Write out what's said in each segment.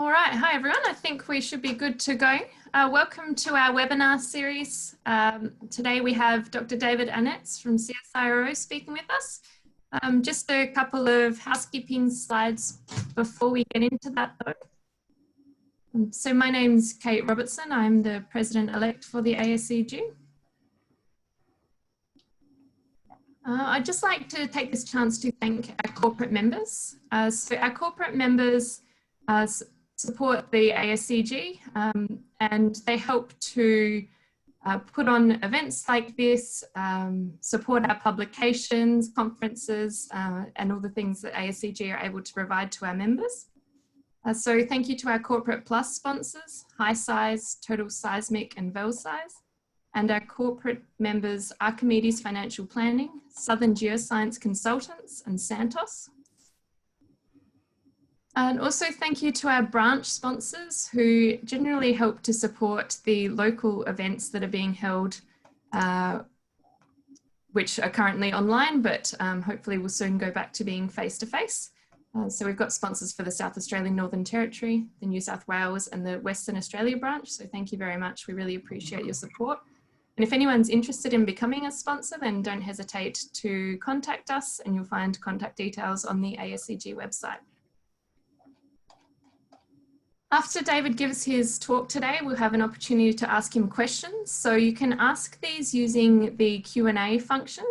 All right, hi everyone. I think we should be good to go. Welcome to our webinar series. Today we have Dr. David Annetts from CSIRO speaking with us. Just a couple of housekeeping slides before we get into that though. So my name's Kate Robertson. I'm the President-elect for the ASEG. I'd just like to take this chance to thank our corporate members. So our corporate members support the ASEG and they help to put on events like this, support our publications, conferences, and all the things that ASEG are able to provide to our members. So thank you to our Corporate Plus sponsors, HiSize, Total Seismic and VelSize, and our corporate members Archimedes Financial Planning, Southern Geoscience Consultants and Santos. And also thank you to our branch sponsors who generally help to support the local events that are being held, which are currently online, but hopefully will soon go back to being face-to-face. So we've got sponsors for the South Australian Northern Territory, the New South Wales and the Western Australia branch. So thank you very much. We really appreciate your support. And if anyone's interested in becoming a sponsor, then don't hesitate to contact us and you'll find contact details on the ASEG website. After David gives his talk today, we'll have an opportunity to ask him questions. So you can ask these using the Q&A function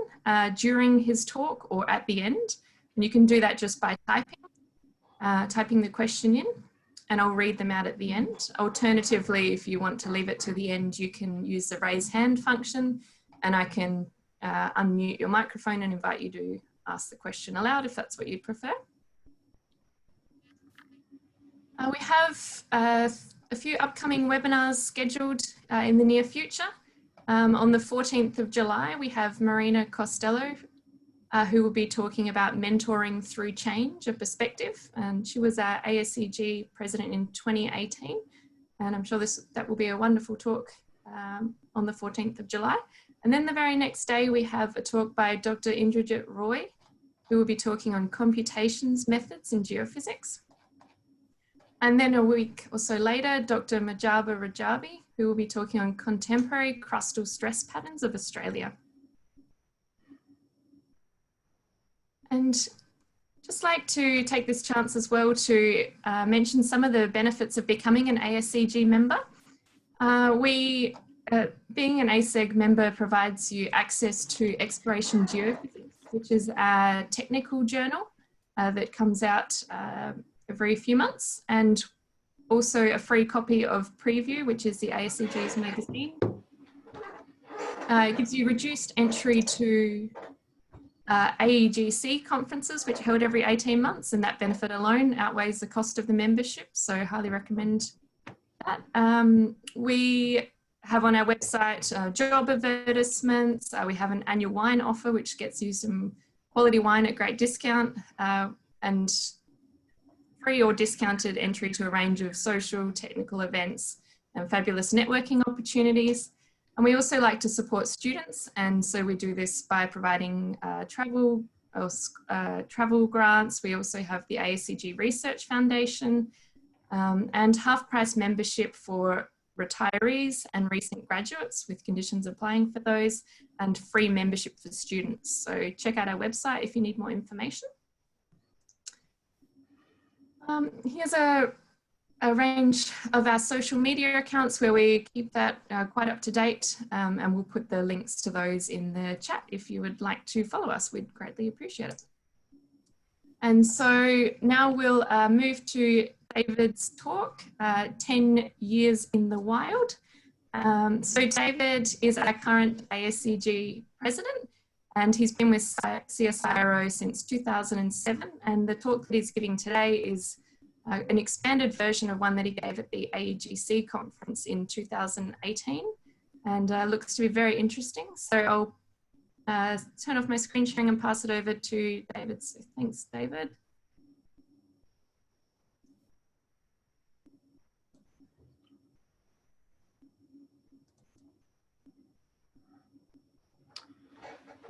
during his talk or at the end. And you can do that just by typing the question in, and I'll read them out at the end. Alternatively, if you want to leave it to the end, you can use the raise hand function and I can unmute your microphone and invite you to ask the question aloud if that's what you'd prefer. We have a few upcoming webinars scheduled in the near future. On the 14th of July, we have Marina Costello, who will be talking about mentoring through change, a perspective. And she was our ASEG president in 2018. And I'm sure that will be a wonderful talk on the 14th of July. And then the very next day, we have a talk by Dr. Indrajit Roy, who will be talking on computations methods in geophysics. And then a week or so later, Dr. Majaba Rajabi, who will be talking on contemporary crustal stress patterns of Australia. And just like to take this chance as well to mention some of the benefits of becoming an ASEG member. Being an ASEG member provides you access to Exploration Geophysics, which is a technical journal that comes out every few months, and also a free copy of Preview, which is the ASEG's magazine. It gives you reduced entry to AEGC conferences, which are held every 18 months, and that benefit alone outweighs the cost of the membership, so I highly recommend that. We have on our website job advertisements. We have an annual wine offer, which gets you some quality wine at great discount, and free or discounted entry to a range of social, technical events and fabulous networking opportunities. And we also like to support students, and so we do this by providing travel grants. We also have the ASEG Research Foundation and half-price membership for retirees and recent graduates with conditions applying for those, and free membership for students. So check out our website if you need more information. Here's a range of our social media accounts where we keep that quite up to date, and we'll put the links to those in the chat if you would like to follow us. We'd greatly appreciate it. And so now we'll move to David's talk, 10 years in the wild. So David is our current ASEG president, and he's been with CSIRO since 2007. And the talk that he's giving today is an expanded version of one that he gave at the AEGC conference in 2018, and looks to be very interesting. So I'll turn off my screen sharing and pass it over to David. So thanks, David.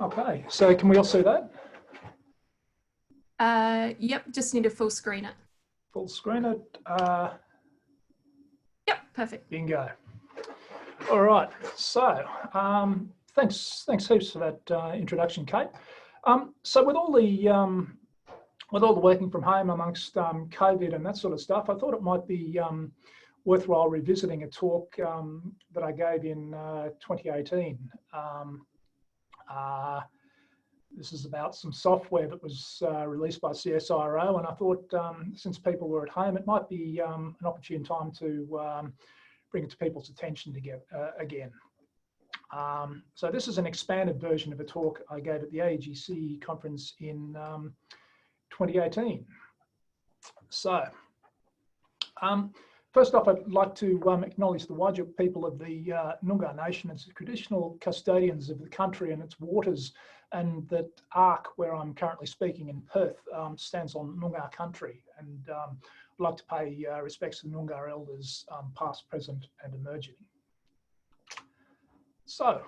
Okay, so can we all see that? Yep, just need to full screen it. Full screen it. Yep, perfect. Bingo. All right. So thanks heaps for that introduction, Kate. So with all the working from home amongst COVID and that sort of stuff, I thought it might be worthwhile revisiting a talk that I gave in 2018. This is about some software that was released by CSIRO, and I thought since people were at home, it might be an opportune time to bring it to people's attention again. So this is an expanded version of a talk I gave at the AEGC conference in 2018. So first off, I'd like to acknowledge the Whadjuk people of the Noongar Nation as the traditional custodians of the country and its waters, and that Ark, where I'm currently speaking in Perth, stands on Noongar country. And I'd like to pay respects to the Noongar elders, past, present and emerging. So,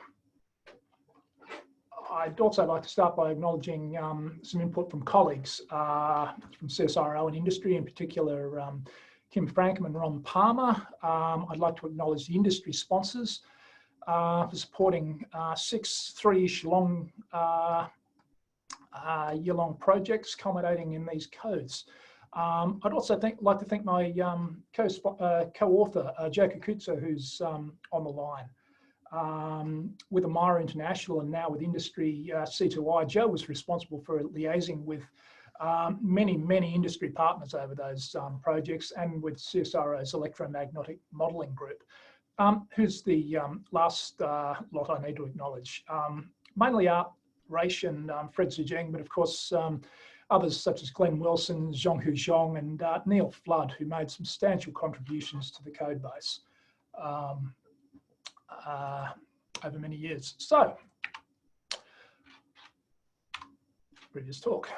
I'd also like to start by acknowledging some input from colleagues from CSIRO and industry, in particular Kim Frankham and Ron Palmer. I'd like to acknowledge the industry sponsors for supporting 6 3-ish long year-long projects culminating in these codes. I'd also like to thank my co-author, Joe Kukutsa, who's on the line. With AMIRA International and now with industry C2I, Joe was responsible for liaising with many industry partners over those projects, and with CSIRO's electromagnetic modelling group, who's the last lot I need to acknowledge. Mainly Art Raish and Fred Zheng, but of course others such as Glenn Wilson, Zhonghu Zhong and Neil Flood, who made substantial contributions to the code base over many years. So, previous talk.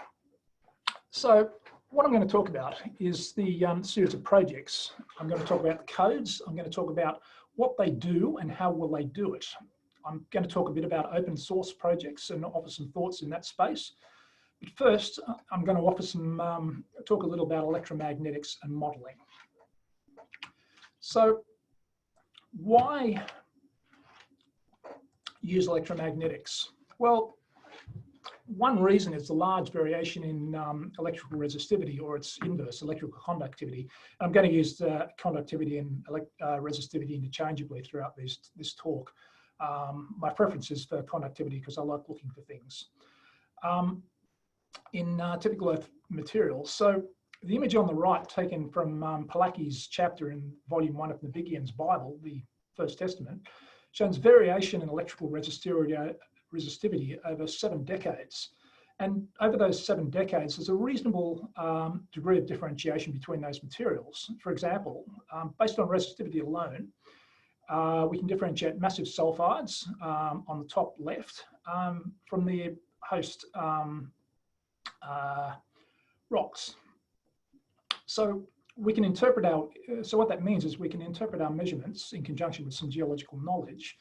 So what I'm going to talk about is the series of projects. I'm going to talk about the codes. I'm going to talk about what they do and how will they do it. I'm going to talk a bit about open source projects and offer some thoughts in that space. But first, I'm going to offer some, talk a little about electromagnetics and modeling. So why use electromagnetics? Well, one reason is the large variation in electrical resistivity, or its inverse, electrical conductivity. I'm going to use conductivity and resistivity interchangeably throughout this talk. My preference is for conductivity because I like looking for things. In typical Earth materials, so the image on the right, taken from Palaki's chapter in volume 1 of Nabigian's Bible, the First Testament, shows variation in electrical resistivity over 7 decades. And over those 7 decades, there's a reasonable degree of differentiation between those materials. For example, based on resistivity alone, we can differentiate massive sulfides on the top left from the host rocks. So we can interpret so what that means is we can interpret our measurements in conjunction with some geological knowledge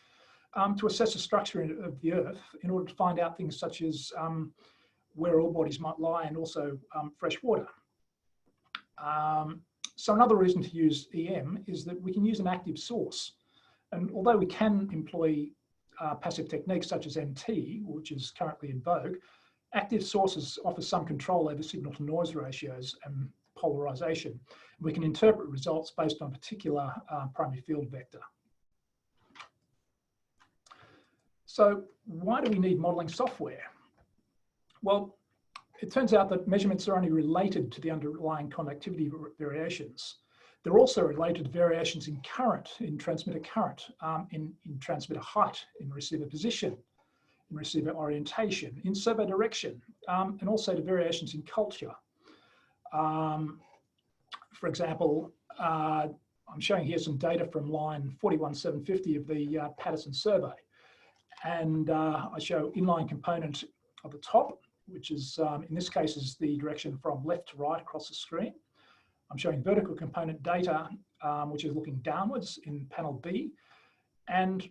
to assess the structure of the Earth in order to find out things such as where ore bodies might lie and also fresh water. So another reason to use EM is that we can use an active source. And although we can employ passive techniques such as MT, which is currently in vogue, active sources offer some control over signal to noise ratios and polarization. We can interpret results based on a particular primary field vector. So why do we need modeling software? Well, it turns out that measurements are only related to the underlying conductivity variations. They're also related to variations in current, in transmitter current, in transmitter height, in receiver position, in receiver orientation, in servo direction, and also to variations in culture. For example, I'm showing here some data from line 41750 of the Patterson survey. And I show inline component at the top, which is, in this case, is the direction from left to right across the screen. I'm showing vertical component data, which is looking downwards in panel B. And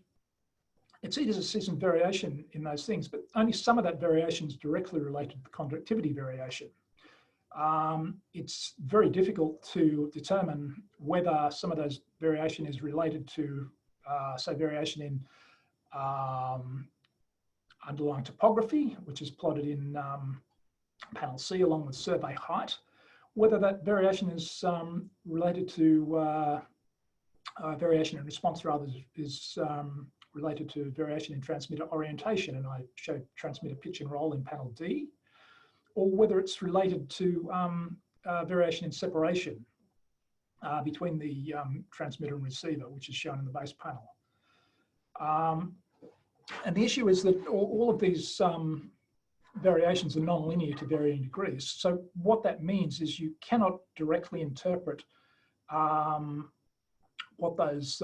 it's easy to see some variation in those things, but only some of that variation is directly related to the conductivity variation. it's very difficult to determine whether some of those variation is related to, say, variation in underlying topography, which is plotted in panel C along with survey height, whether that variation is related to variation in response rather is related to variation in transmitter orientation, and I showed transmitter pitch and roll in panel D, or whether it's related to variation in separation between the transmitter and receiver, which is shown in the base panel. And the issue is that all of these variations are non-linear to varying degrees. So what that means is you cannot directly interpret what those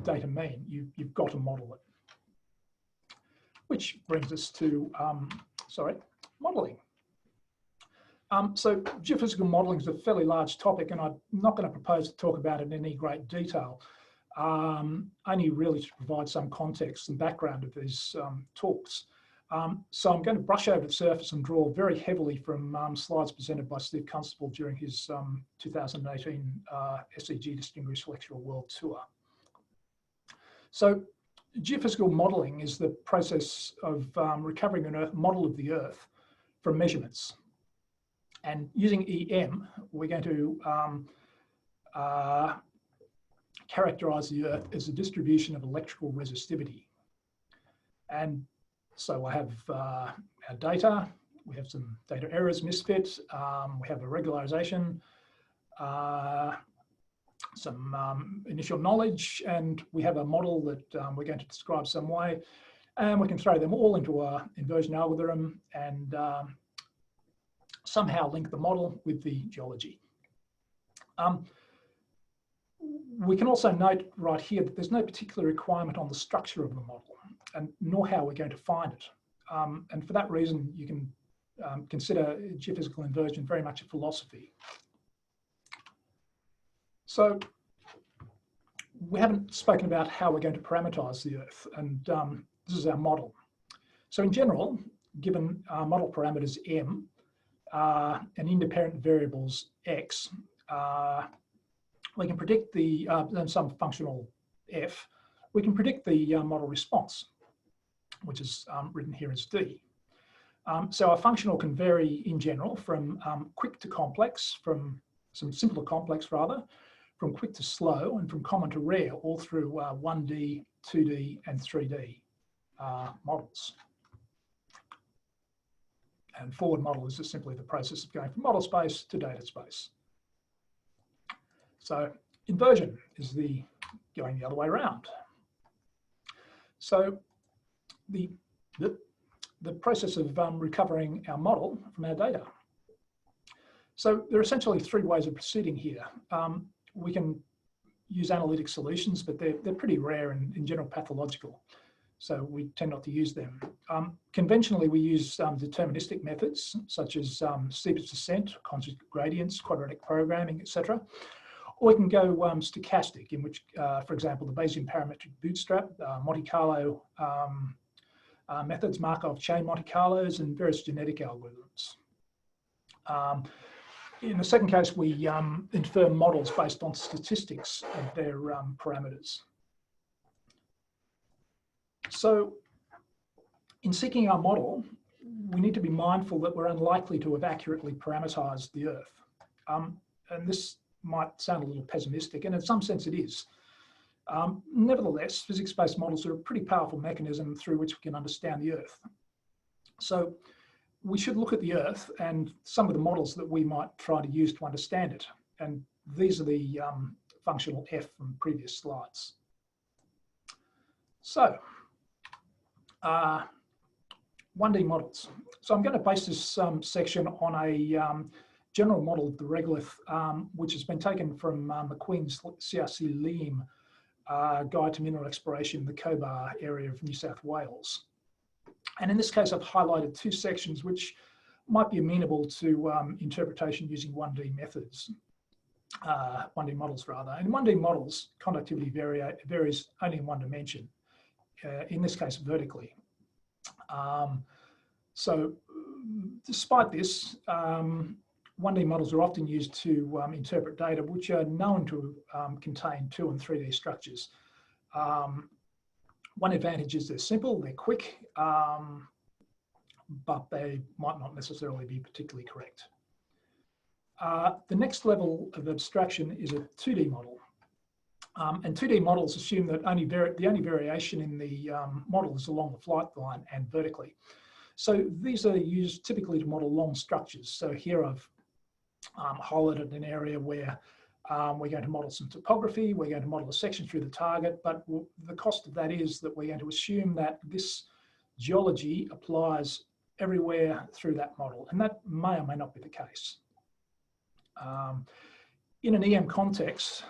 data mean. You've got to model it. Which brings us to, modeling. So geophysical modeling is a fairly large topic, and I'm not going to propose to talk about it in any great detail, only really to provide some context and background of these talks. So I'm going to brush over the surface and draw very heavily from slides presented by Steve Constable during his 2018 ASEG Distinguished Lecturer World Tour. So geophysical modeling is the process of recovering a model of the Earth from measurements. And using EM, we're going to characterize the Earth as a distribution of electrical resistivity. And so I have our data, we have some data errors, misfit, we have a regularization, some initial knowledge, and we have a model that we're going to describe some way, and we can throw them all into our inversion algorithm and somehow link the model with the geology. We can also note right here that there's no particular requirement on the structure of the model, and nor how we're going to find it. And for that reason, you can consider geophysical inversion very much a philosophy. So we haven't spoken about how we're going to parameterize the Earth, and this is our model. So in general, given model parameters M and independent variables X, we can predict the, and some functional F, we can predict the model response, which is written here as D. So our functional can vary in general from quick to complex, from some simple to complex rather, from quick to slow, and from common to rare, all through 1D, 2D, and 3D models. And forward model is just simply the process of going from model space to data space. So inversion is the going the other way around. So the process of recovering our model from our data. So there are essentially three ways of proceeding here. We can use analytic solutions, but they're pretty rare and in general pathological. So we tend not to use them. Conventionally, we use deterministic methods such as steepest descent, constant gradients, quadratic programming, etc. Or we can go stochastic, in which, for example, the Bayesian parametric bootstrap, Monte Carlo methods, Markov chain Monte Carlos, and various genetic algorithms. In the second case, we infer models based on statistics of their parameters. So in seeking our model, we need to be mindful that we're unlikely to have accurately parameterized the Earth. And this might sound a little pessimistic, and in some sense it is. Nevertheless, physics-based models are a pretty powerful mechanism through which we can understand the Earth. So we should look at the Earth and some of the models that we might try to use to understand it. And these are the functional F from previous slides. So 1D models. So I'm going to base this section on a general model of the regolith, which has been taken from McQueen's CRC Liam Guide to Mineral Exploration in the Cobar area of New South Wales. And in this case, I've highlighted two sections which might be amenable to interpretation using 1D methods, 1D models rather. In 1D models, conductivity varies only in one dimension, in this case vertically. So despite this, 1D models are often used to interpret data which are known to contain 2 and 3D structures. One advantage is they're simple, they're quick, but they might not necessarily be particularly correct. The next level of abstraction is a 2D model. And 2D models assume that the only variation in the model is along the flight line and vertically. So these are used typically to model long structures. So here I've highlighted an area where we're going to model some topography, we're going to model a section through the target, but the cost of that is that we're going to assume that this geology applies everywhere through that model, and that may or may not be the case. In an EM context,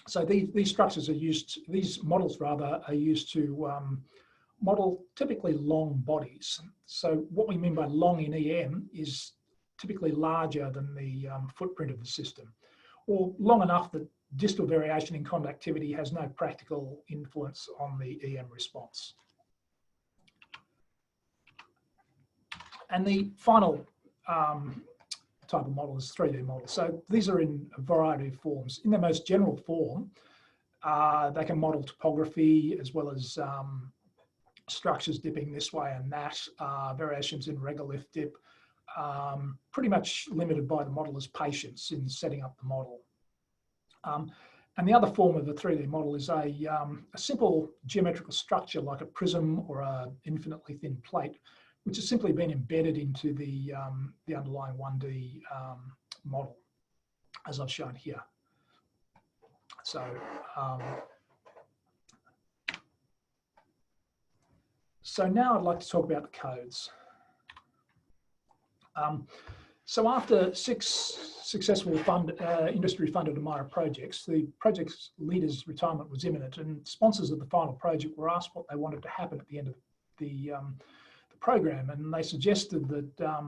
so these structures are used, these models rather, are used to model typically long bodies. So what we mean by long in EM is typically larger than the footprint of the system, or long enough that distal variation in conductivity has no practical influence on the EM response. And the final type of model is 3D models. So these are in a variety of forms. In their most general form, they can model topography as well as structures dipping this way and that, variations in regolith dip, pretty much limited by the modeler's patience in setting up the model. And the other form of a 3D model is a simple geometrical structure like a prism or an infinitely thin plate, which has simply been embedded into the underlying 1D model, as I've shown here. So, so now I'd like to talk about the codes. So after 6 successful industry-funded AMIRA projects, the project's leader's retirement was imminent, and sponsors of the final project were asked what they wanted to happen at the end of the program, and they suggested that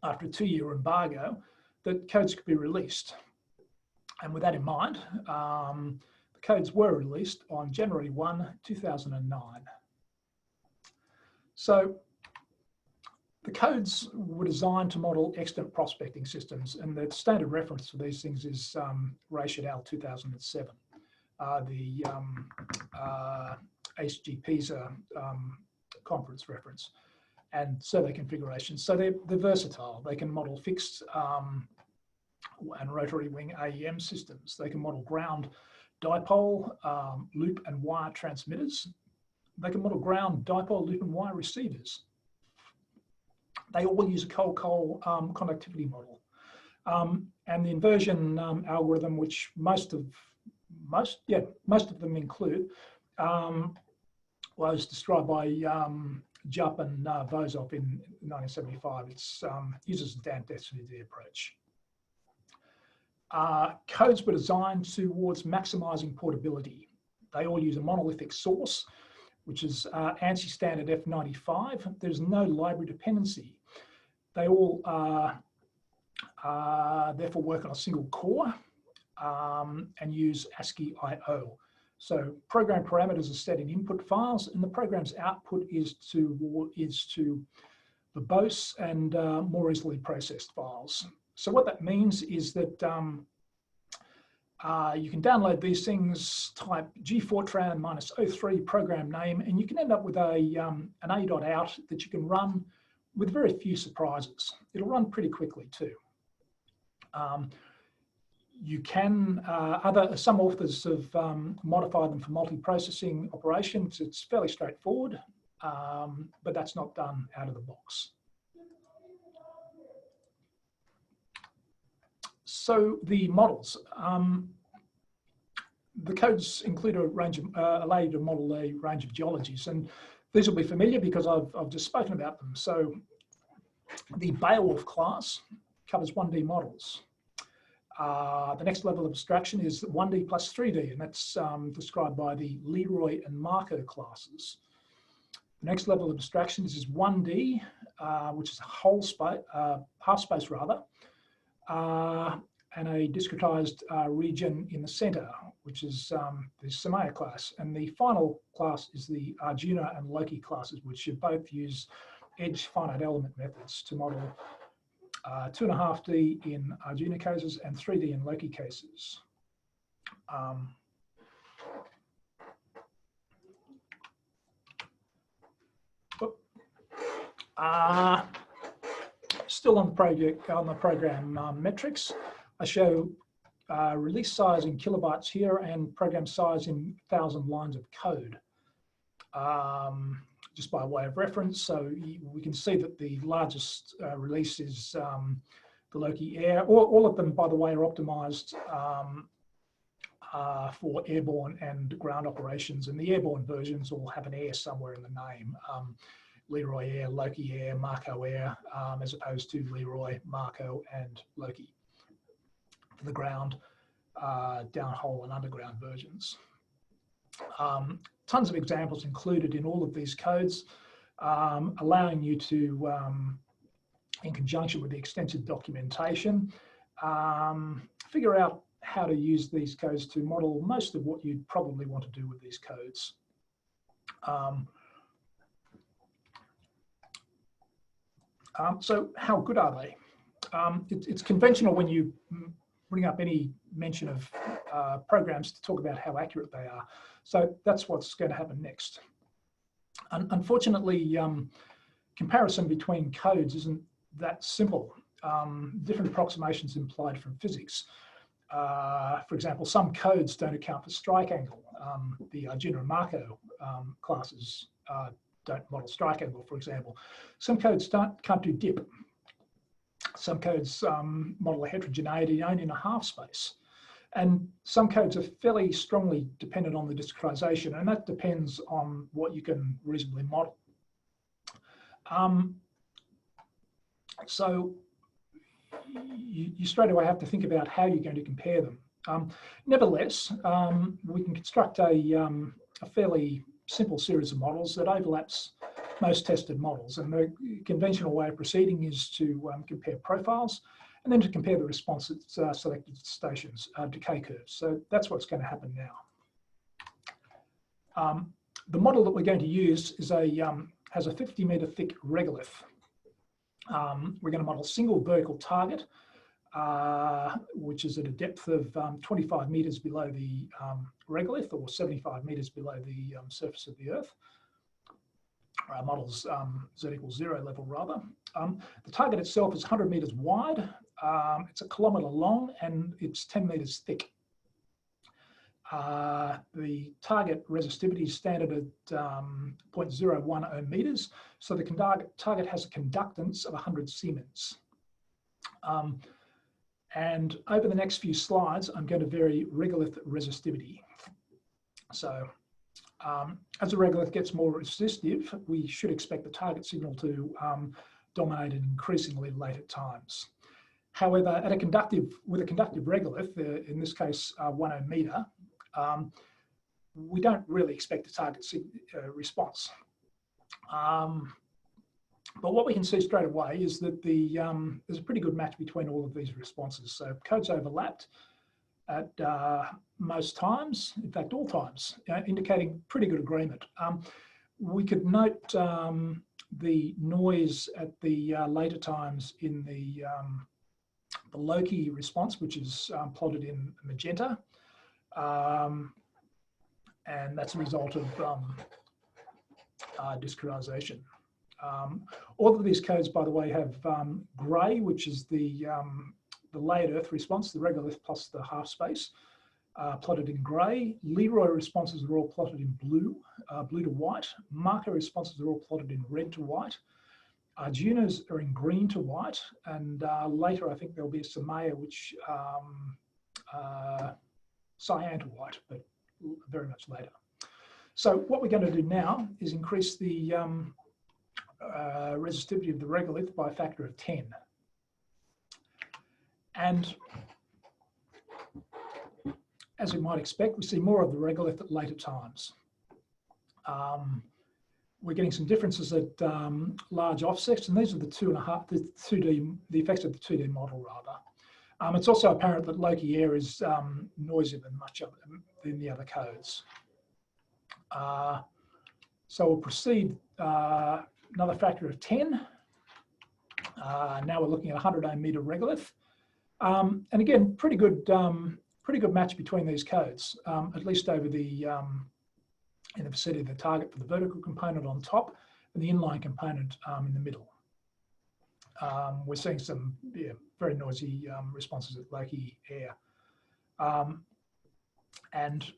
after a 2-year embargo, that codes could be released. And with that in mind, the codes were released on January 1, 2009. So the codes were designed to model extant prospecting systems, and the standard reference for these things is Ratiot Al 2007, the ASEG conference reference, and survey configurations. So they're versatile. They can model fixed and rotary wing AEM systems. They can model ground dipole, loop and wire transmitters. They can model ground dipole, loop and wire receivers. They all use a coal conductivity model. And the inversion algorithm, which most of them include, was described by Jupp and Vozov in 1975. It uses the damp density approach. Codes were designed towards maximizing portability. They all use a monolithic source, which is ANSI standard F95. There's no library dependency. They all therefore work on a single core and use ASCII I/O. So program parameters are set in input files, and the program's output is to verbose and more easily processed files. So what that means is that you can download these things, type G-Fortran -03 program name, and you can end up with an A.out that you can run with very few surprises. It'll run pretty quickly too. You can, some authors have modified them for multi-processing operations. It's fairly straightforward, but that's not done out of the box. So the models. The codes include a range of, allow you to model a range of geologies, and these will be familiar because I've just spoken about them. So the Beowulf class covers 1D models. The next level of abstraction is 1D plus 3D, and that's described by the Leroy and Marco classes. The next level of abstraction is 1D, which is a whole space, half space rather, and a discretized region in the center, which is the Samaya class. And the final class is the Arjuna and Loki classes, which both use edge finite element methods to model 2.5D in Arjun cases and 3D in Loki cases. Still on the project, on the program metrics, I show release size in kilobytes here and program size in 1,000 lines of code. Just by way of reference, so we can see that the largest release is the LeroiAir. All of them, by the way, are optimized for airborne and ground operations, and the airborne versions all have an air somewhere in the name. LeroiAir, LeroiAir, Marco Air, as opposed to Leroy, Marco, and Loki for the ground, downhole and underground versions. Tons of examples included in all of these codes, allowing you to, in conjunction with the extensive documentation, figure out how to use these codes to model most of what you'd probably want to do with these codes. So how good are they? It's conventional when you bring up any mention of programs to talk about how accurate they are. So that's what's going to happen next. Unfortunately, comparison between codes isn't that simple. Different approximations implied from physics. For example, some codes don't account for strike angle. The Arjun and Marco classes don't model strike angle, for example. Some codes can't do dip. Some codes model a heterogeneity only in a half space. And some codes are fairly strongly dependent on the discretization, and that depends on what you can reasonably model. So you straight away have to think about how you're going to compare them. Nevertheless, we can construct a fairly simple series of models that overlaps most tested models. And the conventional way of proceeding is to compare profiles and then to compare the response at selected stations, decay curves. So that's what's going to happen now. The model that we're going to use is has a 50-meter thick regolith. We're going to model a single vertical target, which is at a depth of 25 meters below the regolith, or 75 meters below the surface of the Earth. Models Z equals 0 level rather. The target itself is 100 meters wide. It's 1 kilometer long and it's 10 meters thick. The target resistivity is standard at 0.010 ohm meters. So the target has a conductance of 100 Siemens. And over the next few slides, I'm going to vary regolith resistivity. So as the regolith gets more resistive, we should expect the target signal to dominate at increasingly later times. However, with a conductive regolith, in this case 1 ohm meter, we don't really expect a target response. But what we can see straight away is that there's a pretty good match between all of these responses. So codes overlapped at most times, in fact all times, indicating pretty good agreement. We could note the noise at the later times in the Loki response, which is plotted in magenta. And that's a result of discretization. All of these codes, by the way, have grey, which is the layered Earth response, the regolith plus the half space, plotted in grey. Leroy responses are all plotted in blue, blue to white. Marco responses are all plotted in red to white. Arjunas are in green to white, and later I think there'll be a Samaya which cyan to white, but very much later. So what we're going to do now is increase the resistivity of the regolith by a factor of 10. And as we might expect, we see more of the regolith at later times. We're getting some differences at large offsets, and these are the effects of the 2D model rather. It's also apparent that LeroiAir is noisier than much of than the other codes. So we'll proceed another factor of 10. Now we're looking at 100 ohm meter regolith. And again, pretty good match between these codes, at least over the in the vicinity of the target for the vertical component on top and the inline component in the middle. We're seeing some very noisy responses at LeroiAir. And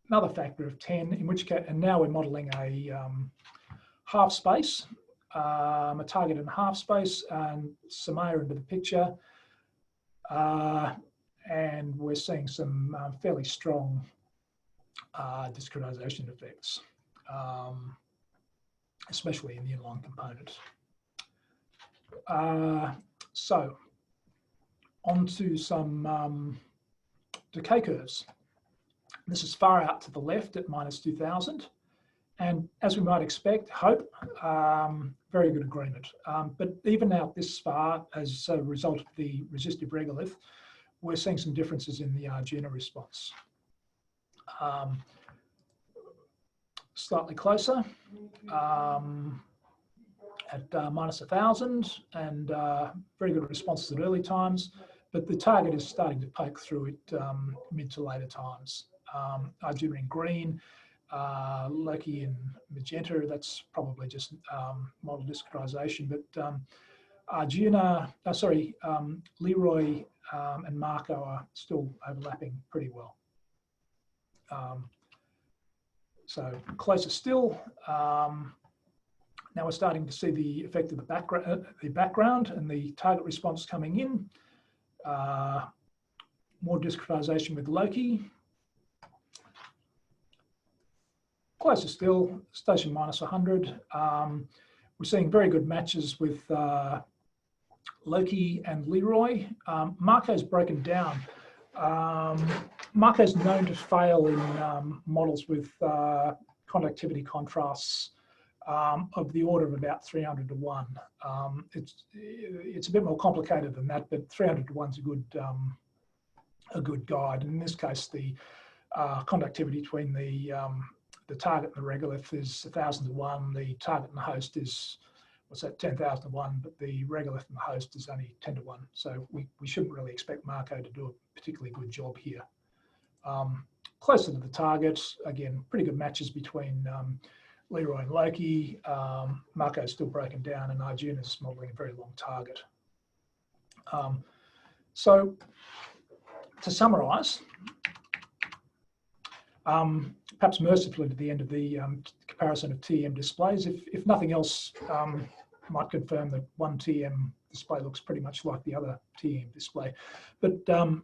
another factor of 10, in which case, and now we're modelling a half space, a target in half space, and Samaya into the picture. And we're seeing some fairly strong discretization effects, especially in the inline component. So on to some decay curves. This is far out to the left at -2000. And as we might expect, very good agreement. But even out this far, as a result of the resistive regolith, we're seeing some differences in the Arjuna response. Slightly closer at -1000, and very good responses at early times, but the target is starting to poke through at mid to later times. Arjuna in green, Loki in magenta, that's probably just model discretization, but Arjuna, Leroy and Marco are still overlapping pretty well. So closer still, now we're starting to see the effect of the background and the target response coming in. More discretization with Loki. Closer still, station -100. We're seeing very good matches with Loki and Leroy. Marco's broken down. Marco's known to fail in models with conductivity contrasts of the order of about 300 to 1. It's a bit more complicated than that, but 300 to 1 is a good guide. And in this case, the conductivity between the target and the regolith is 1,000 to 1. The target and the host is, 10,000 to 1, but the regolith and the host is only 10 to 1. So we shouldn't really expect Marco to do a particularly good job here. Closer to the target, again, pretty good matches between Leroy and Loki. Marco's still broken down, and Arjuna's modelling a very long target. So to summarise, perhaps mercifully to the end of the comparison of TEM displays, if nothing else, might confirm that one TEM display looks pretty much like the other TEM display. But the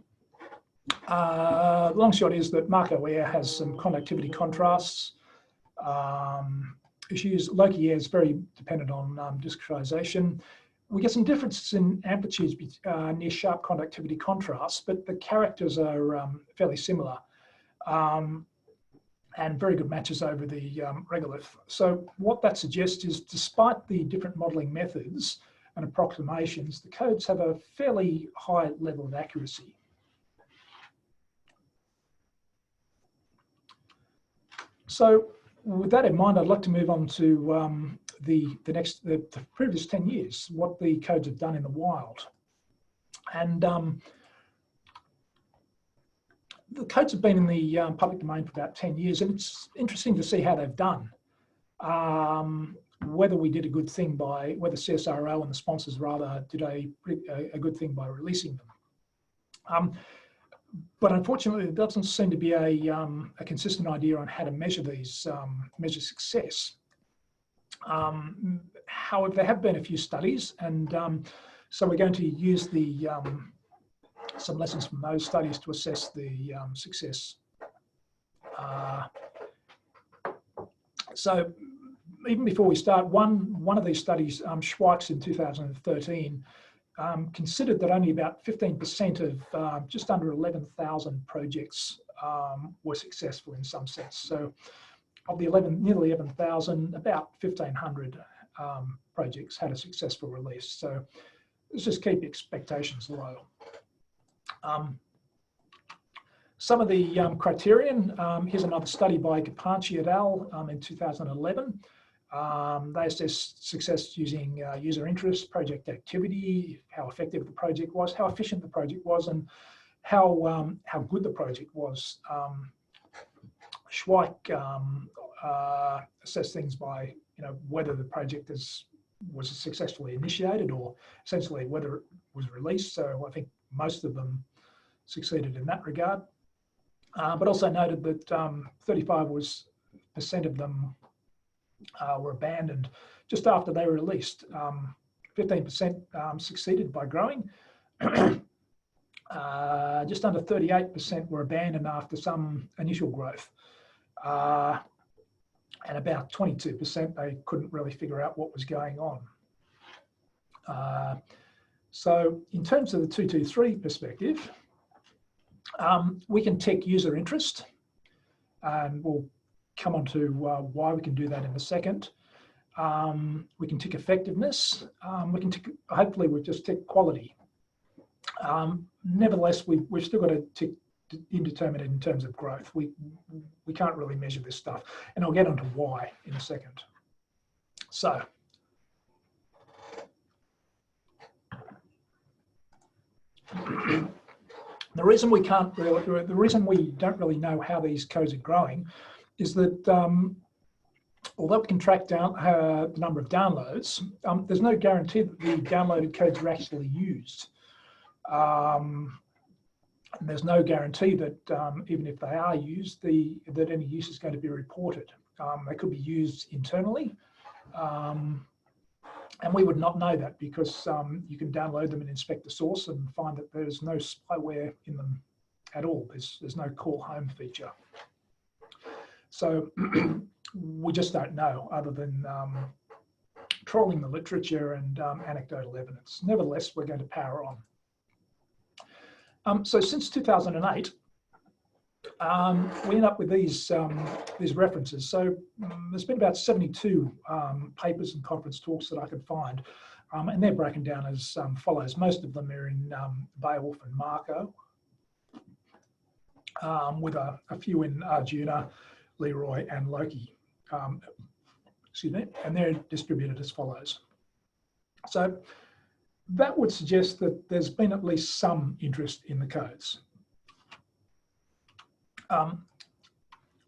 long shot is that RJMCMC has some conductivity contrasts issues. LeroiAir is very dependent on discretization. We get some differences in amplitudes near sharp conductivity contrasts, but the characters are fairly similar. And very good matches over the regolith. So what that suggests is, despite the different modelling methods and approximations, the codes have a fairly high level of accuracy. So with that in mind, I'd like to move on to the previous 10 years, what the codes have done in the wild. And the codes have been in the public domain for about 10 years, and it's interesting to see how they've done. Whether we did a good thing whether CSIRO and the sponsors rather did a good thing by releasing them. But unfortunately, there doesn't seem to be a consistent idea on how to measure these, measure success. However, there have been a few studies, and so we're going to use some lessons from those studies to assess the success. So even before we start, one of these studies, Schweik's in 2013, considered that only about 15% of just under 11,000 projects were successful in some sense. So of the nearly 11,000, about 1,500 projects had a successful release. So let's just keep expectations low. Some of the criterion, here's another study by Gapanchi et al. In 2011. They assessed success using user interest, project activity, how effective the project was, how efficient the project was, and how good the project was. Schweik assessed things by whether the project was successfully initiated, or essentially whether it was released. So I think most of them succeeded in that regard, but also noted that 35% of them were abandoned just after they were released. 15% succeeded by growing. Just under 38% were abandoned after some initial growth. And about 22% they couldn't really figure out what was going on. So in terms of the 223 perspective, we can tick user interest, and we'll come on to why we can do that in a second. We can tick effectiveness. We can tick, hopefully we've just ticked quality. Nevertheless, we've still got to tick indeterminate in terms of growth. We can't really measure this stuff, and I'll get onto why in a second. So the reason we don't really know how these codes are growing is that although we can track down the number of downloads, there's no guarantee that the downloaded codes are actually used. And there's no guarantee that even if they are used, that any use is going to be reported. They could be used internally, and we would not know that because you can download them and inspect the source and find that there's no spyware in them at all. There's no call home feature. So we just don't know, other than trawling the literature and anecdotal evidence. Nevertheless, we're going to power on. So since 2008, we end up with these references. So there's been about 72 papers and conference talks that I could find, and they're broken down as follows. Most of them are in Beowulf and Marco, with a few in Arjuna, Leroy, and Loki. Excuse me, and they're distributed as follows. So that would suggest that there's been at least some interest in the codes. I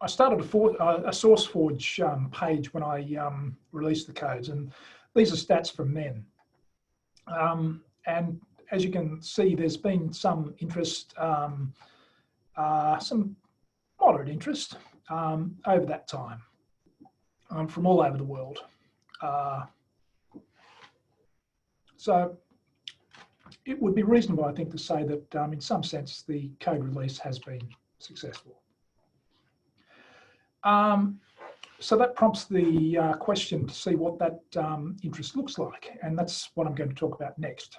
started a Sourceforge page when I released the codes, and these are stats from then. And as you can see, there's been some interest, some moderate interest over that time from all over the world. So it would be reasonable, I think, to say that in some sense the code release has been successful. So that prompts the question to see what that interest looks like, and that's what I'm going to talk about next.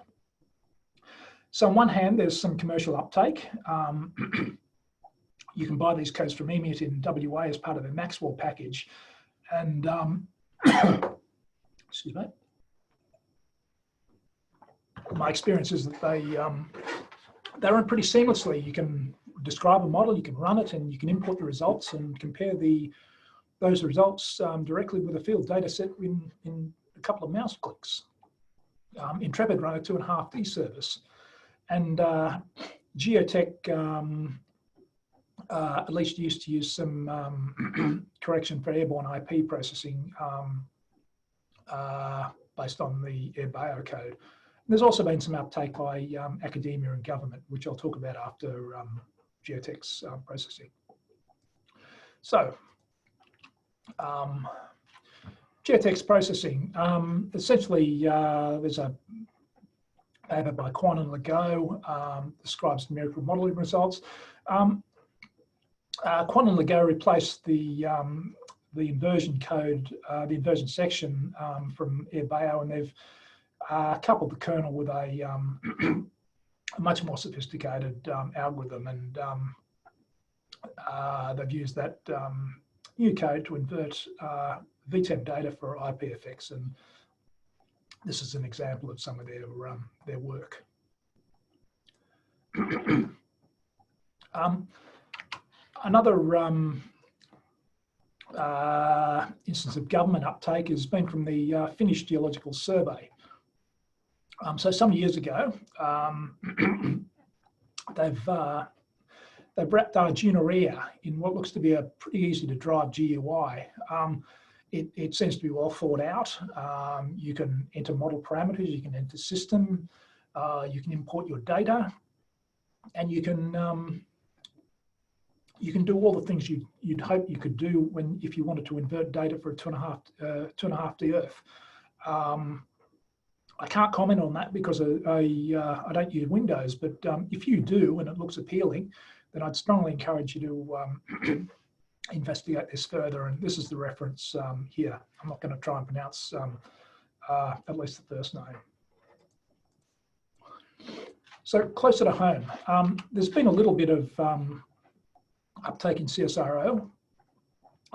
So on one hand, there's some commercial uptake. You can buy these codes from EMIT in WA as part of their Maxwell package, and excuse me. My experience is that they run pretty seamlessly. You can describe a model, you can run it, and you can import the results and compare those results directly with a field data set in a couple of mouse clicks. Intrepid run a 2.5D service, and Geotech at least used to use some correction for airborne IP processing based on the Airbeo code. There's also been some uptake by academia and government, which I'll talk about after Geotech's processing. So, Geotech's processing. Essentially, there's a paper by Quan and Legault describes numerical modelling results. Quan and Legault replaced the inversion code, the inversion section from Airbeo, and they've coupled the kernel with a much more sophisticated algorithm, and they've used that new code to invert VTEM data for IPFX, and this is an example of some of their work. instance of government uptake has been from the Finnish Geological Survey. So some years ago, they've wrapped LeroiAir in what looks to be a pretty easy to drive GUI. It seems to be well thought out. You can enter model parameters, you can enter system, you can import your data, and you can do all the things you'd hope you could do if you wanted to invert data for a 2.5D Earth. I can't comment on that because I don't use Windows, but if you do and it looks appealing, then I'd strongly encourage you to investigate this further. And this is the reference here. I'm not going to try and pronounce at least the first name. So closer to home, there's been a little bit of uptake in CSIRO.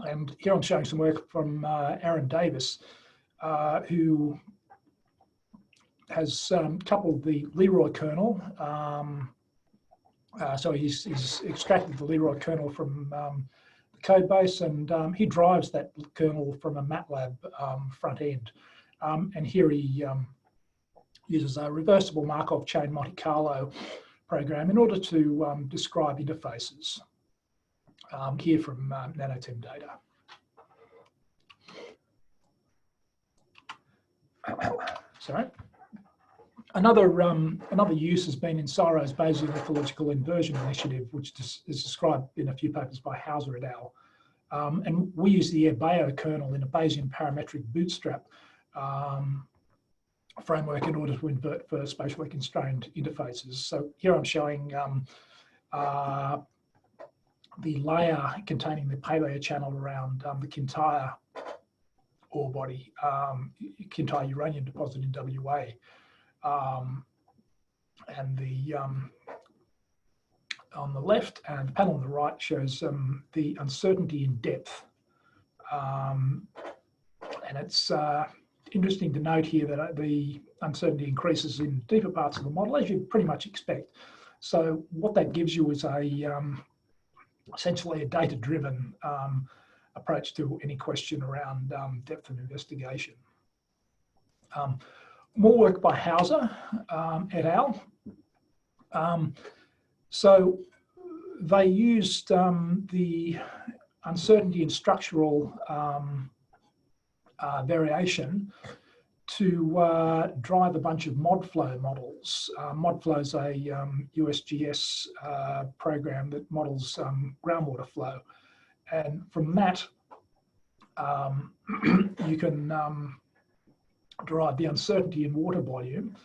And here I'm showing some work from Aaron Davis, who has coupled the LeroiAir kernel. So he's extracted the LeroiAir kernel from the code base, and he drives that kernel from a MATLAB front end. And here he uses a reversible Markov chain Monte Carlo program in order to describe interfaces. Here from NanoTem data. Sorry. Another use has been in CSIRO's Bayesian ecological inversion initiative, which is described in a few papers by Hauser et al. And we use the Airbeo kernel in a Bayesian parametric bootstrap framework in order to invert for spatially constrained interfaces. So here I'm showing the layer containing the pay layer channel around the Kintyre ore body, Kintyre uranium deposit in WA. And the on the left and the panel on the right shows the uncertainty in depth. And it's interesting to note here that the uncertainty increases in deeper parts of the model, as you'd pretty much expect. So what that gives you is essentially a data-driven approach to any question around depth of investigation. More work by Hauser et al. So they used the uncertainty in structural variation to drive a bunch of ModFlow models. ModFlow is a USGS program that models groundwater flow. And from that, you can derive the uncertainty in water volume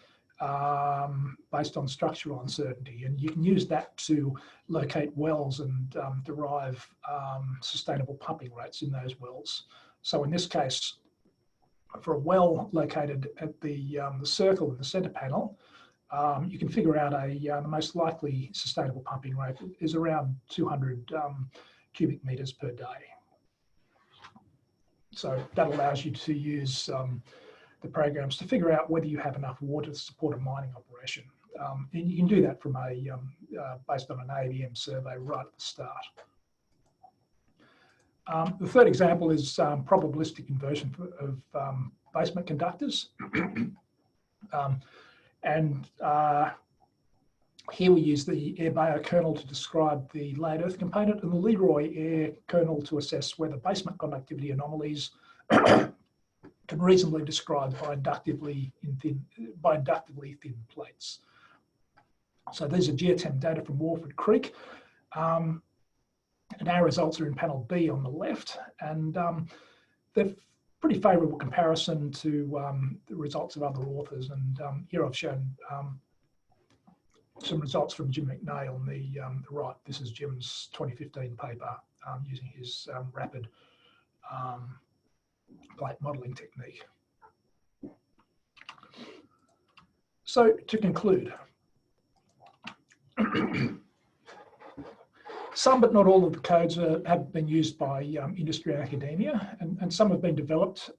based on structural uncertainty. And you can use that to locate wells and derive sustainable pumping rates in those wells. So in this case, for a well located at the circle in the center panel, you can figure out the most likely sustainable pumping rate is around 200 cubic meters per day. So that allows you to use the programs to figure out whether you have enough water to support a mining operation. And you can do that from based on an AVM survey right at the start. The third example is probabilistic inversion of basement conductors. Here we use the Airbeo kernel to describe the layered earth component and the LeroiAir kernel to assess whether basement conductivity anomalies can reasonably describe by inductively thin plates. So these are geothem data from Warford Creek. And our results are in panel B on the left, and they're pretty favourable comparison to the results of other authors. And here I've shown some results from Jim McNay on the right. This is Jim's 2015 paper using his rapid plate modelling technique. So to conclude, some but not all of the codes have been used by industry and academia, and some have been developed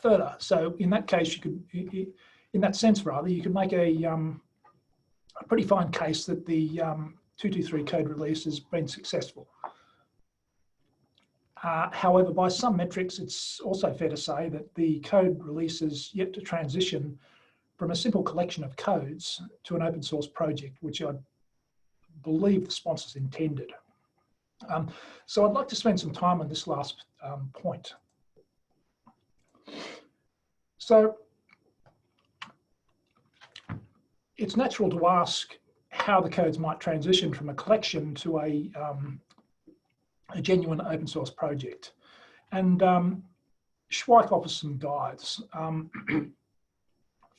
further. So in that case, you could, in that sense rather, you could make a pretty fine case that the 223 code release has been successful. However, by some metrics, it's also fair to say that the code release is yet to transition from a simple collection of codes to an open source project, which I believe the sponsors intended. So I'd like to spend some time on this last point. So it's natural to ask how the codes might transition from a collection to a genuine open source project. And Schweik offers some guides.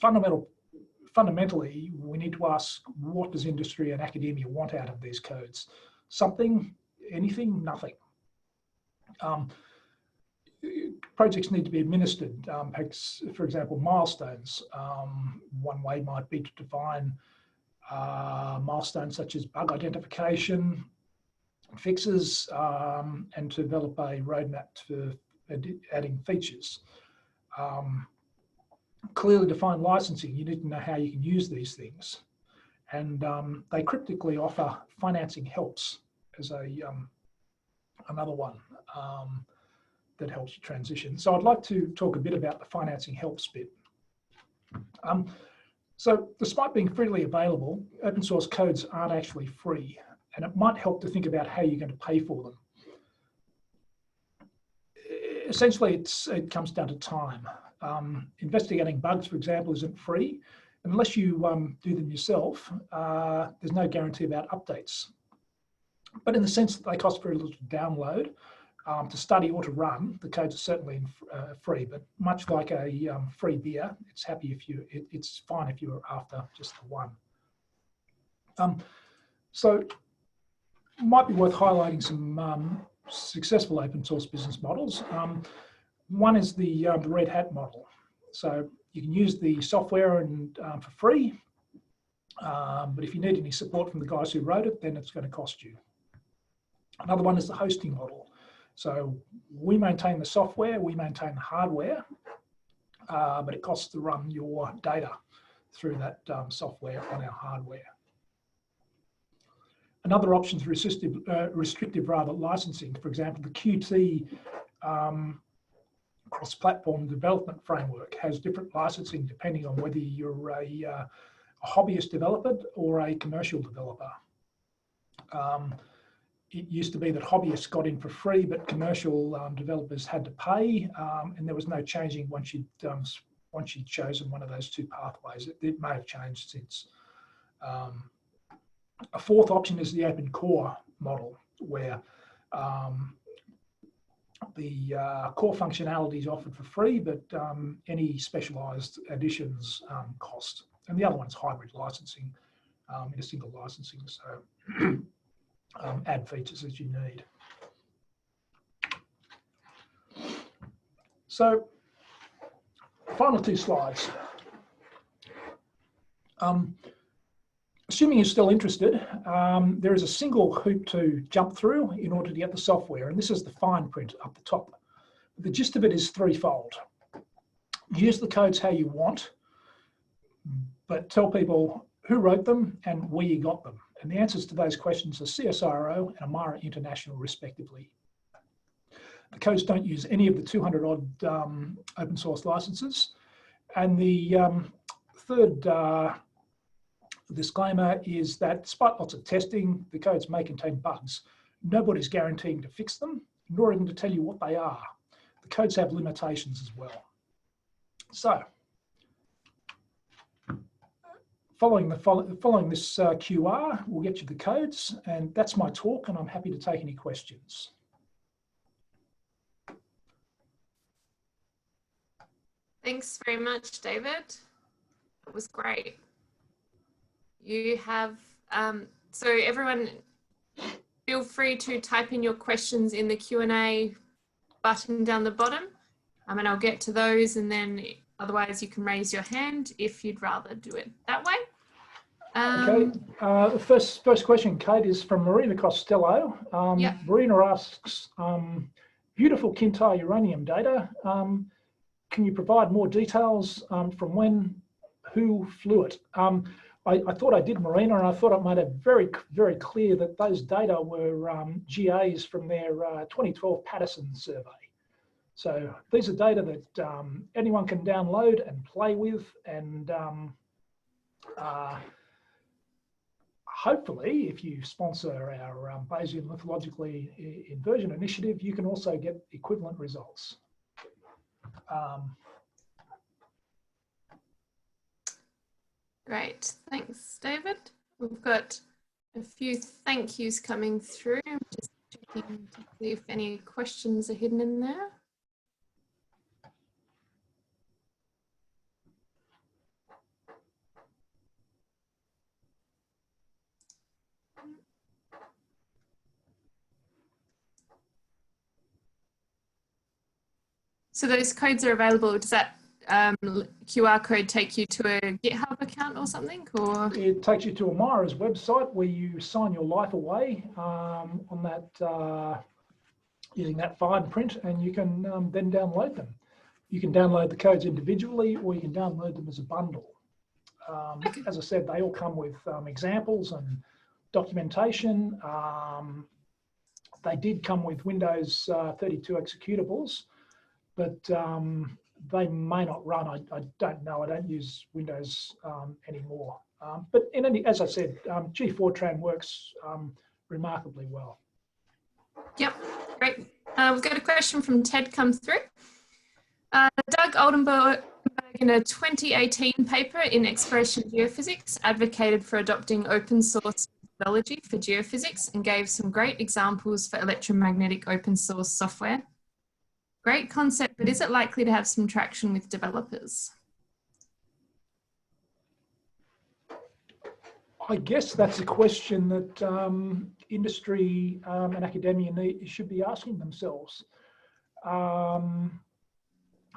Fundamentally, we need to ask, what does industry and academia want out of these codes? Something, anything, nothing. Projects need to be administered. For example, milestones. One way might be to define milestones such as bug identification, fixes, and to develop a roadmap for adding features. Clearly defined licensing, you need to know how you can use these things. And they cryptically offer financing helps as another one that helps you transition. So I'd like to talk a bit about the financing helps bit. So despite being freely available, open source codes aren't actually free, and it might help to think about how you're going to pay for them. Essentially, it comes down to time. Investigating bugs, for example, isn't free. Unless you do them yourself, there's no guarantee about updates. But in the sense that they cost very little to download, to study or to run, the codes are certainly free. But much like a free beer, it's fine if you're after just the one. So it might be worth highlighting some successful open source business models. One is the Red Hat model. So you can use the software and for free, but if you need any support from the guys who wrote it, then it's going to cost you. Another one is the hosting model. So we maintain the software, we maintain the hardware, but it costs to run your data through that software on our hardware. Another option is restrictive licensing. For example, the Qt cross-platform development framework has different licensing depending on whether you're a hobbyist developer or a commercial developer. It used to be that hobbyists got in for free, but commercial developers had to pay, and there was no changing once you'd chosen one of those two pathways. It may have changed since. A fourth option is the open core model, where the core functionality is offered for free, but any specialized additions cost. And the other one is hybrid licensing in a single licensing. So add features as you need. So final two slides. Assuming you're still interested, there is a single hoop to jump through in order to get the software, and this is the fine print up the top. The gist of it is threefold. Use the codes how you want, but tell people who wrote them and where you got them. And the answers to those questions are CSIRO and AMIRA International, respectively. The codes don't use any of the 200 odd open source licenses. And the third disclaimer is that despite lots of testing, the codes may contain bugs. Nobody's guaranteeing to fix them, nor even to tell you what they are. The codes have limitations as well. So, following this QR, we'll get you the codes, and that's my talk, and I'm happy to take any questions. Thanks very much, David. That was great. You have, so everyone feel free to type in your questions in the Q&A button down the bottom, and I'll get to those, and then otherwise you can raise your hand if you'd rather do it that way. Okay, the first question, Kate, is from Marina Costello. Yeah. Marina asks, beautiful Kintyre uranium data. Can you provide more details from when, who flew it? I thought I did, Marina, and I thought I made it very, very clear that those data were GAs from their 2012 Patterson survey. So these are data that anyone can download and play with, and hopefully, if you sponsor our Bayesian lithologically inversion initiative, you can also get equivalent results. Great, thanks, David. We've got a few thank yous coming through. I'm just checking to see if any questions are hidden in there. So those codes are available. Does that QR code take you to a GitHub account or something? Or it takes you to AMIRA's website where you sign your life away on that using that fine print, and you can then download them. You can download the codes individually, or you can download them as a bundle. As I said, they all come with examples and documentation. They did come with Windows 32 executables, but they may not run. I don't know. I don't use Windows anymore. But in any, as I said, G4tran works remarkably well. Yep, great. We've got a question from Ted come through. Doug Oldenburg, in a 2018 paper in Exploration Geophysics, advocated for adopting open source methodology for geophysics and gave some great examples for electromagnetic open source software. Great concept, but is it likely to have some traction with developers? I guess that's a question that industry and academia should be asking themselves.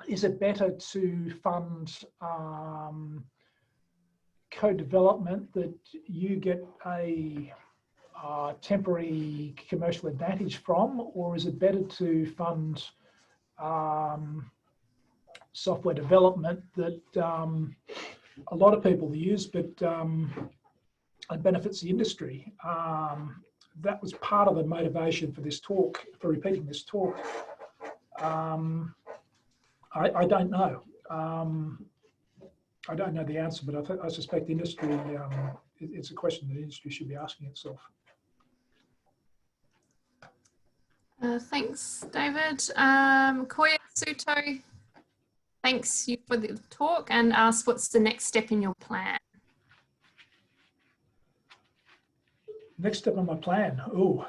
Is it better to fund code development that you get a temporary commercial advantage from, or is it better to fund software development that a lot of people use, but it benefits the industry? That was part of the motivation for this talk, for repeating this talk. I don't know. I don't know the answer, but I suspect industry, it's a question that industry should be asking itself. Thanks, David. Koya Suto, thanks you for the talk and asked what's the next step in your plan? Next step on my plan. Oh,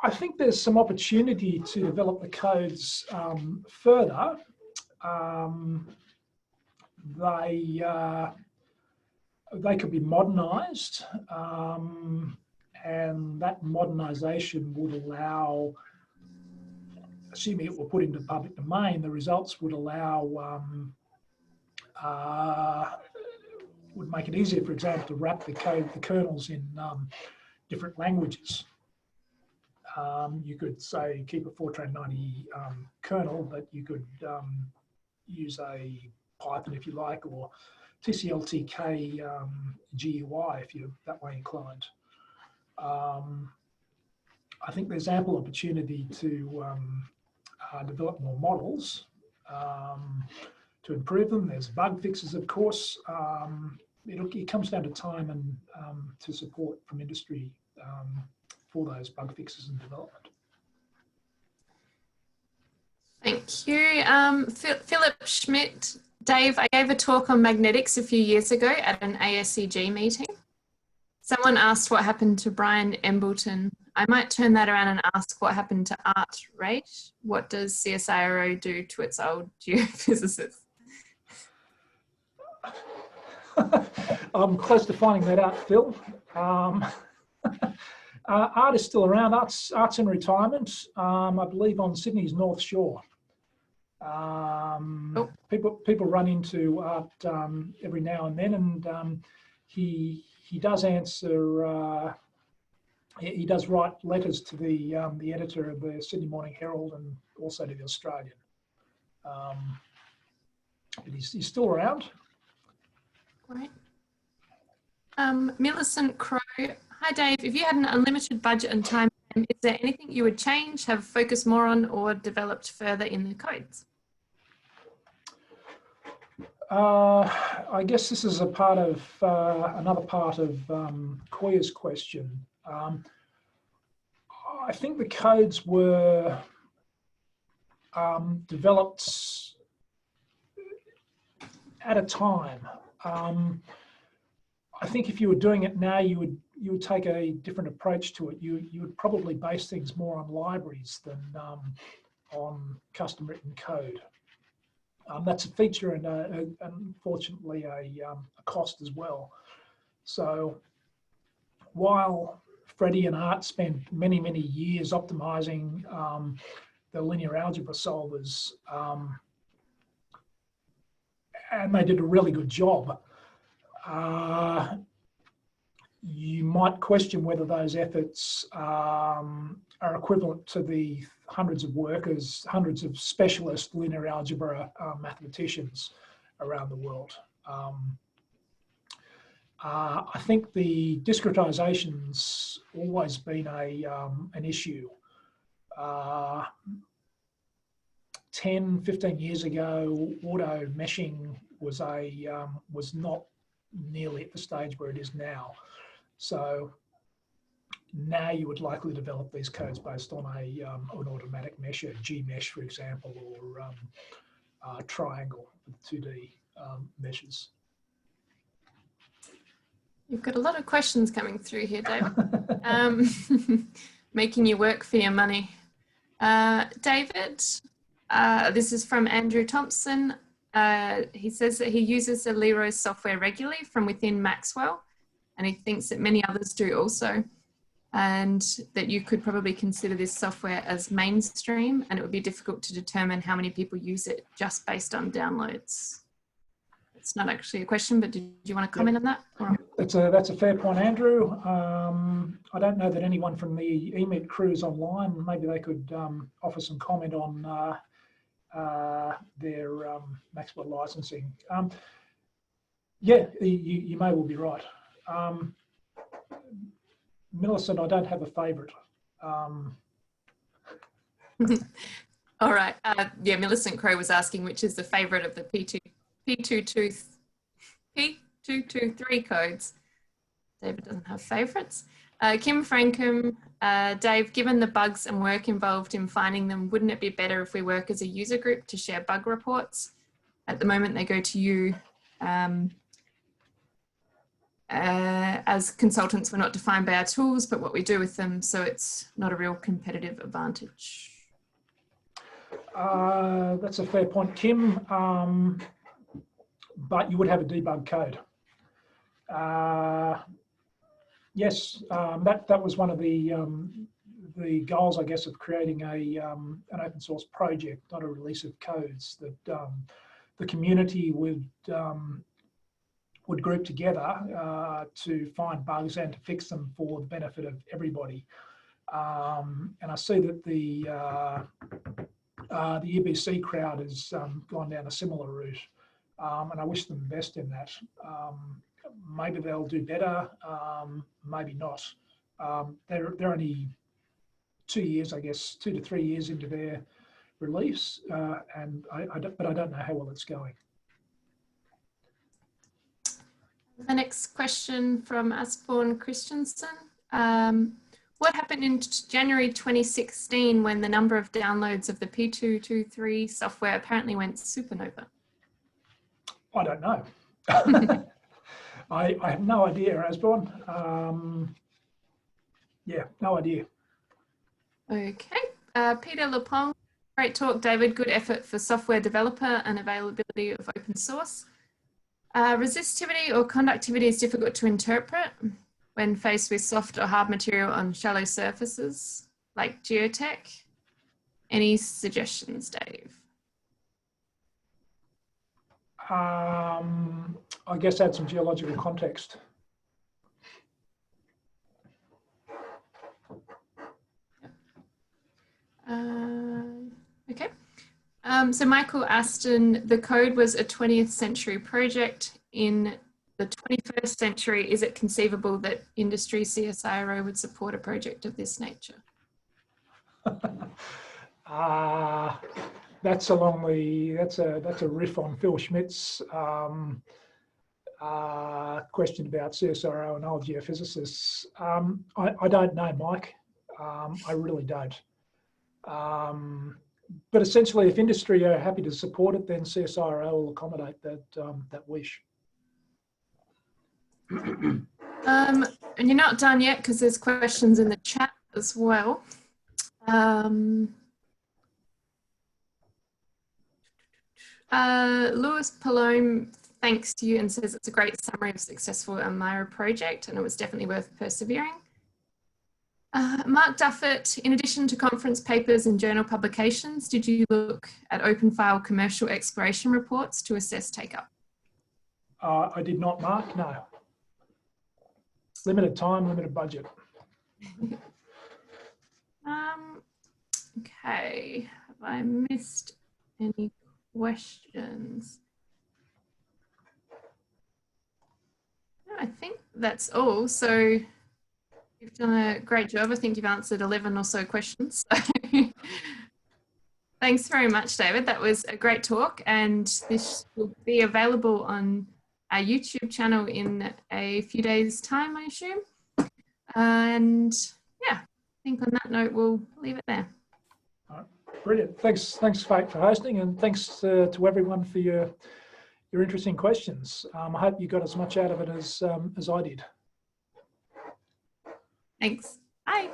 I think there's some opportunity to develop the codes further. They could be modernized, and that modernization would allow, assuming it were put into the public domain, the results would allow, would make it easier, for example, to wrap the kernels in different languages. You could say keep a Fortran 90 kernel, but you could use a Python if you like, or TCL/TK GUI if you're that way inclined. I think there's ample opportunity to develop more models to improve them. There's bug fixes, of course. It comes down to time and to support from industry for those bug fixes and development. Thank you. Philip Schmidt, Dave, I gave a talk on magnetics a few years ago at an ASEG meeting. Someone asked what happened to Brian Embleton. I might turn that around and ask what happened to Art Rate. What does CSIRO do to its old geophysicists? I'm close to finding that out, Phil. Art is still around. Art's in retirement, I believe, on Sydney's North Shore. People run into Art every now and then, and he does answer. He does write letters to the editor of the Sydney Morning Herald and also to the Australian. But he's still around. Great. Millicent Crow. Hi, Dave. If you had an unlimited budget and time, is there anything you would change, have focused more on, or developed further in the codes? I guess this is a part of another part of Koya's question. I think the codes were developed at a time. I think if you were doing it now, you would take a different approach to it. You would probably base things more on libraries than on custom written code. That's a feature and unfortunately a cost as well. So while Freddie and Art spent many, many years optimizing the linear algebra solvers, and they did a really good job, you might question whether those efforts are equivalent to the hundreds of workers, hundreds of specialist linear algebra mathematicians around the world. I think the discretization's always been an issue. 10, 15 years ago, auto meshing was not nearly at the stage where it is now. So now you would likely develop these codes based on an automatic mesher, G-mesh, for example, or triangle with 2D meshes. You've got a lot of questions coming through here, David. Making you work for your money. David, this is from Andrew Thompson. He says that he uses the LeroiAir software regularly from within Maxwell, and he thinks that many others do also, and that you could probably consider this software as mainstream, and it would be difficult to determine how many people use it just based on downloads. It's not actually a question, but did you want to comment on that? Or? That's a fair point, Andrew. I don't know that anyone from the EMIT crew is online. Maybe they could offer some comment on their Maxwell licensing. Yeah, you may well be right. Millicent, I don't have a favourite. All right. Yeah, Millicent Crow was asking which is the favourite of the P223 codes. David doesn't have favourites. Kim Frankham, Dave, given the bugs and work involved in finding them, wouldn't it be better if we work as a user group to share bug reports? At the moment, they go to you. As consultants, we're not defined by our tools, but what we do with them, so it's not a real competitive advantage. That's a fair point, Kim. But you would have a debug code. Yes, that was one of the goals, I guess, of creating an open source project, not a release of codes, that the community would group together to find bugs and to fix them for the benefit of everybody. And I see that the EBC crowd has gone down a similar route, and I wish them the best in that. Maybe they'll do better, maybe not. They're only 2 years, I guess, 2 to 3 years into their release, but I don't know how well it's going. The next question from Asborn Christensen. What happened in January 2016 when the number of downloads of the P223 software apparently went supernova? I don't know. I have no idea, Asborn. Yeah, no idea. Okay. Peter Lepong, great talk, David. Good effort for software developer and availability of open source. Resistivity or conductivity is difficult to interpret when faced with soft or hard material on shallow surfaces like geotech. Any suggestions, Dave? I guess add some geological context. Okay. So Michael Aston, the code was a 20th century project. In the 21st century, is it conceivable that industry CSIRO would support a project of this nature? That's along the, that's a riff on Phil Schmidt's question about CSIRO and old geophysicists. I don't know, Mike. I really don't. But essentially, if industry are happy to support it, then CSIRO will accommodate that, that wish. And you're not done yet because there's questions in the chat as well. Louis Palome thanks you and says it's a great summary of successful AMIRA project and it was definitely worth persevering. Mark Duffett, in addition to conference papers and journal publications, did you look at open file commercial exploration reports to assess take-up? I did not, Mark, no. Limited time, limited budget. Okay, have I missed any questions? No, I think that's all. So you've done a great job. I think you've answered 11 or so questions. Thanks very much, David. That was a great talk, and this will be available on our YouTube channel in a few days' time, I assume. And yeah, I think on that note, we'll leave it there. All right. Brilliant. Thanks, Fate, for hosting, and thanks to everyone for your interesting questions. I hope you got as much out of it as I did. Thanks. Bye.